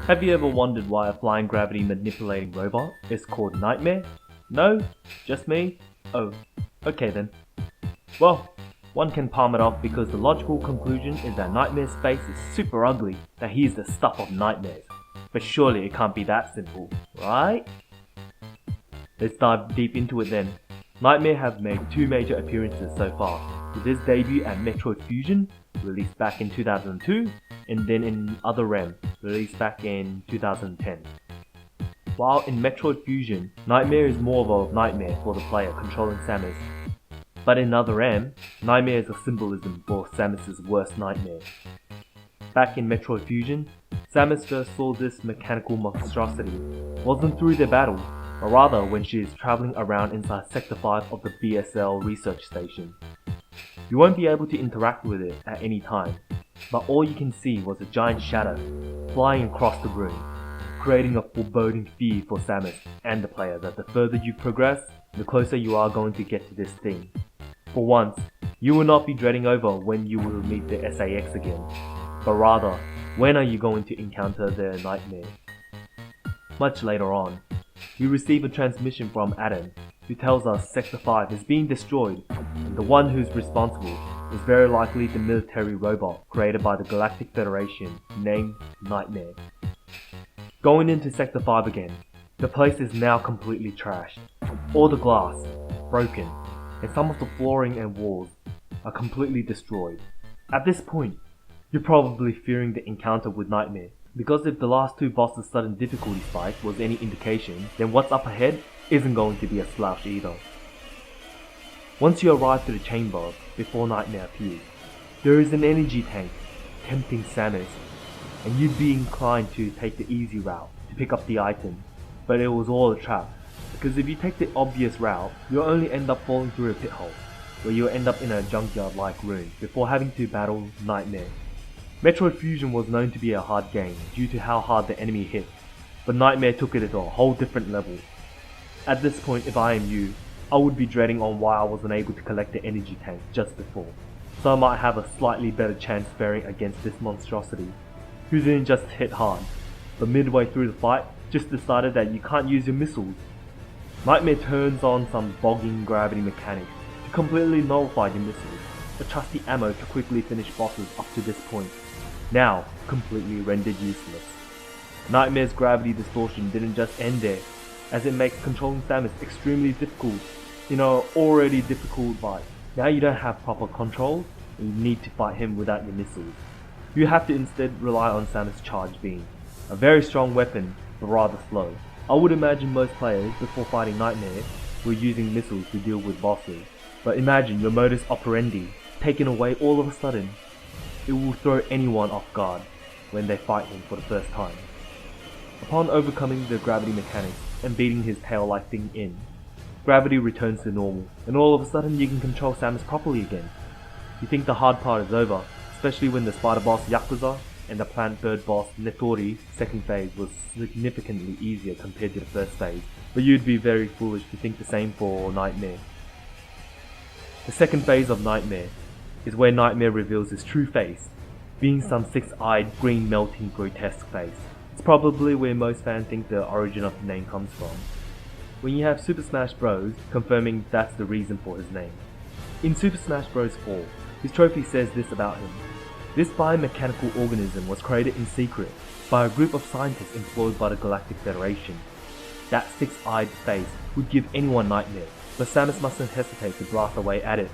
Have you ever wondered why a flying gravity manipulating robot is called Nightmare? No? Just me? Oh, okay then. Well, one can palm it off because the logical conclusion is that Nightmare's face is super ugly, that he is the stuff of nightmares. But surely it can't be that simple, right? Let's dive deep into it then. Nightmare have made two major appearances so far, with his debut at Metroid Fusion, released back in 2002, and then in Other M, released back in 2010. While in Metroid Fusion, Nightmare is more of a nightmare for the player controlling Samus. But in Other M, Nightmare is a symbolism for Samus' worst nightmare. Back in Metroid Fusion, Samus first saw this mechanical monstrosity wasn't through their battle, but rather when she is travelling around inside Sector 5 of the BSL research station. You won't be able to interact with it at any time, but all you can see was a giant shadow flying across the room, creating a foreboding fear for Samus and the player that the further you progress, the closer you are going to get to this thing. For once, you will not be dreading over when you will meet the SAX again, but rather, when are you going to encounter their nightmare? Much later on, we receive a transmission from Adam, who tells us Sector 5 is being destroyed, and the one who's responsible is very likely the military robot created by the Galactic Federation named Nightmare. Going into Sector 5 again, the place is now completely trashed. All the glass, broken, and some of the flooring and walls are completely destroyed. At this point, you're probably fearing the encounter with Nightmare, because if the last two bosses' sudden difficulty spike was any indication, then what's up ahead isn't going to be a slouch either. Once you arrive to the chamber before Nightmare appears, there is an energy tank tempting Samus, and you'd be inclined to take the easy route to pick up the item, but it was all a trap, because if you take the obvious route, you'll only end up falling through a pit hole, where you'll end up in a junkyard-like room before having to battle Nightmare. Metroid Fusion was known to be a hard game due to how hard the enemy hit, but Nightmare took it to a whole different level. At this point, if I am you, I would be dreading on why I wasn't able to collect the energy tank just before, so I might have a slightly better chance faring against this monstrosity, who didn't just hit hard, but midway through the fight, just decided that you can't use your missiles. Nightmare turns on some bogging gravity mechanics to completely nullify your missiles, a trusty ammo to quickly finish bosses up to this point, now completely rendered useless. Nightmare's gravity distortion didn't just end there, as it makes controlling Samus extremely difficult in an already difficult fight. Now you don't have proper control, and you need to fight him without your missiles. You have to instead rely on Samus' charge beam, a very strong weapon, but rather slow. I would imagine most players, before fighting Nightmare, were using missiles to deal with bosses, but imagine your modus operandi taken away all of a sudden. It will throw anyone off guard when they fight him for the first time. Upon overcoming the gravity mechanics and beating his tail-like thing in, gravity returns to normal, and all of a sudden you can control Samus properly again. You think the hard part is over, especially when the spider boss Yakuza and the plant bird boss Netori second phase was significantly easier compared to the first phase, but you'd be very foolish to think the same for Nightmare. The second phase of Nightmare is where Nightmare reveals his true face, being some six-eyed, green melting grotesque face. It's probably where most fans think the origin of the name comes from, when you have Super Smash Bros. Confirming that's the reason for his name. In Super Smash Bros. 4, his trophy says this about him: this biomechanical organism was created in secret by a group of scientists employed by the Galactic Federation. That six-eyed face would give anyone nightmares, but Samus mustn't hesitate to blast away at it.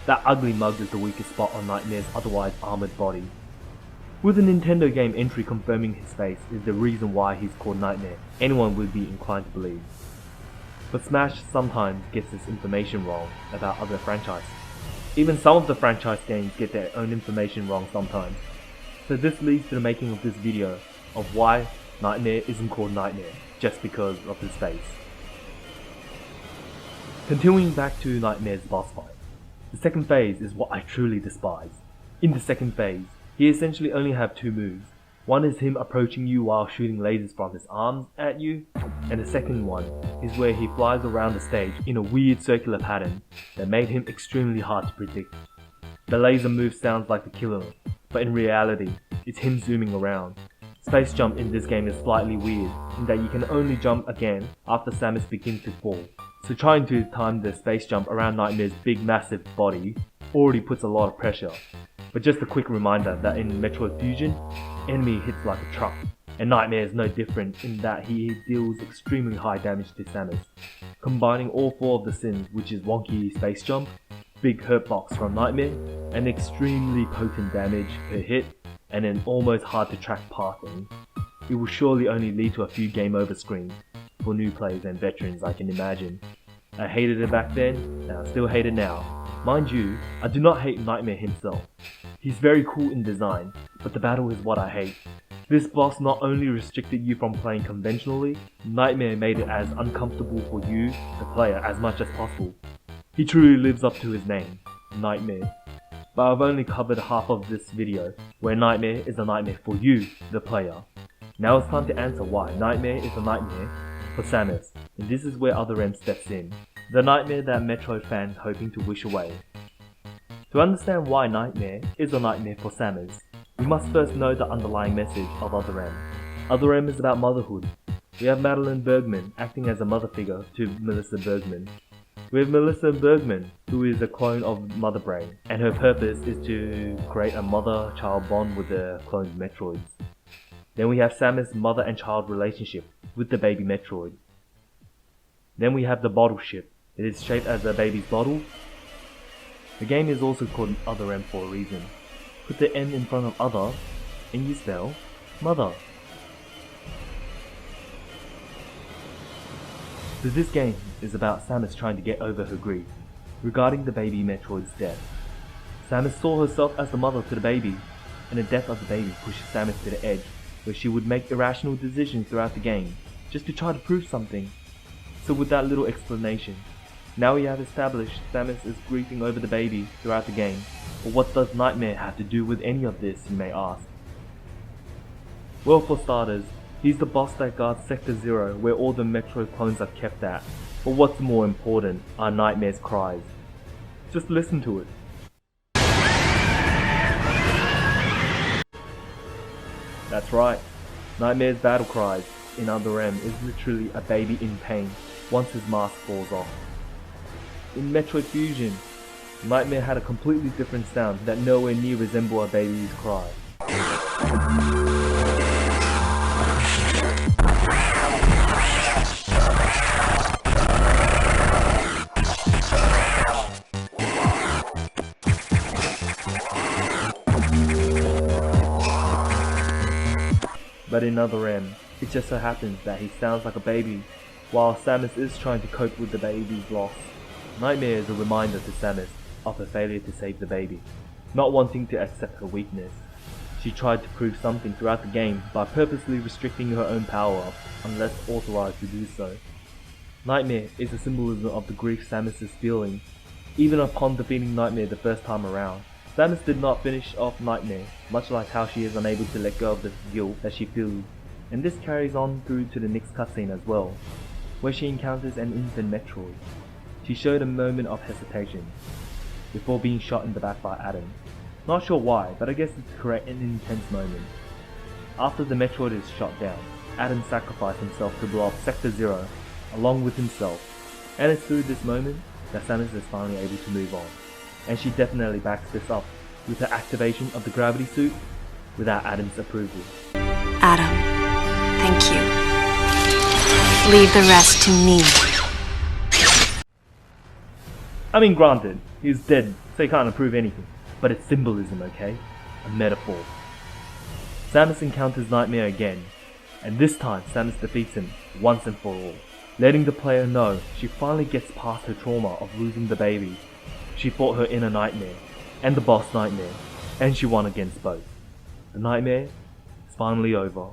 That ugly mug is the weakest spot on Nightmare's otherwise armoured body. With a Nintendo game entry confirming his face is the reason why he's called Nightmare, anyone would be inclined to believe. But Smash sometimes gets this information wrong about other franchises. Even some of the franchise games get their own information wrong sometimes. So this leads to the making of this video of why Nightmare isn't called Nightmare just because of his face. Continuing back to Nightmare's boss fight. The second phase is what I truly despise. In the second phase, he essentially only have two moves. One is him approaching you while shooting lasers from his arms at you, and the second one is where he flies around the stage in a weird circular pattern that made him extremely hard to predict. The laser move sounds like the killer, but in reality, it's him zooming around, Space jump in this game is slightly weird, in that you can only jump again after Samus begins to fall. So trying to time the space jump around Nightmare's big massive body already puts a lot of pressure. But just a quick reminder that in Metroid Fusion, enemy hits like a truck, and Nightmare is no different in that he deals extremely high damage to Samus. Combining all four of the sins, which is wonky space jump, big hurt box from Nightmare, and extremely potent damage per hit, and an almost hard to track pathing, it will surely only lead to a few game over screens for new players and veterans, I can imagine. I hated it back then, and I still hate it now. Mind you, I do not hate Nightmare himself. He's very cool in design, but the battle is what I hate. This boss not only restricted you from playing conventionally, Nightmare made it as uncomfortable for you, the player, as much as possible. He truly lives up to his name, Nightmare. But I've only covered half of this video, where Nightmare is a nightmare for you, the player. Now it's time to answer why Nightmare is a nightmare for Samus, and this is where Other M steps in. The nightmare that Metroid fans hoping to wish away. To understand why Nightmare is a nightmare for Samus, we must first know the underlying message of Other M. Other M is about motherhood. We have Madeline Bergman acting as a mother figure to Melissa Bergman. We have Melissa Bergman, who is a clone of Mother Brain, and her purpose is to create a mother-child bond with the cloned Metroids. Then we have Samus' mother and child relationship with the baby Metroid. Then we have the bottle ship. It is shaped as a baby's bottle. The game is also called Other M for a reason. Put the M in front of other, and you spell mother. So this game is about Samus trying to get over her grief regarding the baby Metroid's death. Samus saw herself as the mother to the baby, and the death of the baby pushes Samus to the edge, where she would make irrational decisions throughout the game, just to try to prove something. So with that little explanation, now we have established Samus is grieving over the baby throughout the game, but what does Nightmare have to do with any of this, you may ask? Well, for starters, he's the boss that guards Sector 0, where all the Metroid clones are kept at, but what's more important are Nightmare's cries. Just listen to it. That's right, Nightmare's battle cries in Other M is literally a baby in pain once his mask falls off. In Metroid Fusion, Nightmare had a completely different sound that nowhere near resembled a baby's cry. But in Other M, it just so happens that he sounds like a baby, while Samus is trying to cope with the baby's loss. Nightmare is a reminder to Samus of her failure to save the baby, not wanting to accept her weakness. She tried to prove something throughout the game by purposely restricting her own power unless authorized to do so. Nightmare is a symbolism of the grief Samus is feeling. Even upon defeating Nightmare the first time around, Samus did not finish off Nightmare, much like how she is unable to let go of the guilt that she feels, and this carries on through to the next cutscene as well, where she encounters an infant Metroid. She showed a moment of hesitation, before being shot in the back by Adam. Not sure why, but I guess it's correct an intense moment. After the Metroid is shot down, Adam sacrificed himself to blow up Sector 0, along with himself, and it's through this moment that Samus is finally able to move on. And she definitely backs this up with her activation of the gravity suit without Adam's approval. Adam, thank you. Leave the rest to me. I mean, granted, he's dead, so he can't approve anything, but it's symbolism, okay? A metaphor. Samus encounters Nightmare again, and this time Samus defeats him once and for all, letting the player know she finally gets past her trauma of losing the baby. She fought her inner Nightmare, and the boss Nightmare, and she won against both. The nightmare is finally over.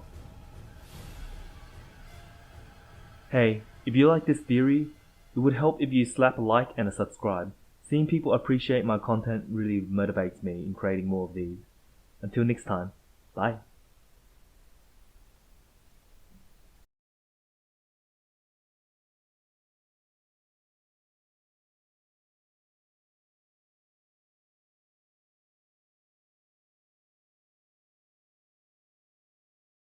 Hey, if you like this theory, it would help if you slap a like and a subscribe. Seeing people appreciate my content really motivates me in creating more of these. Until next time, bye.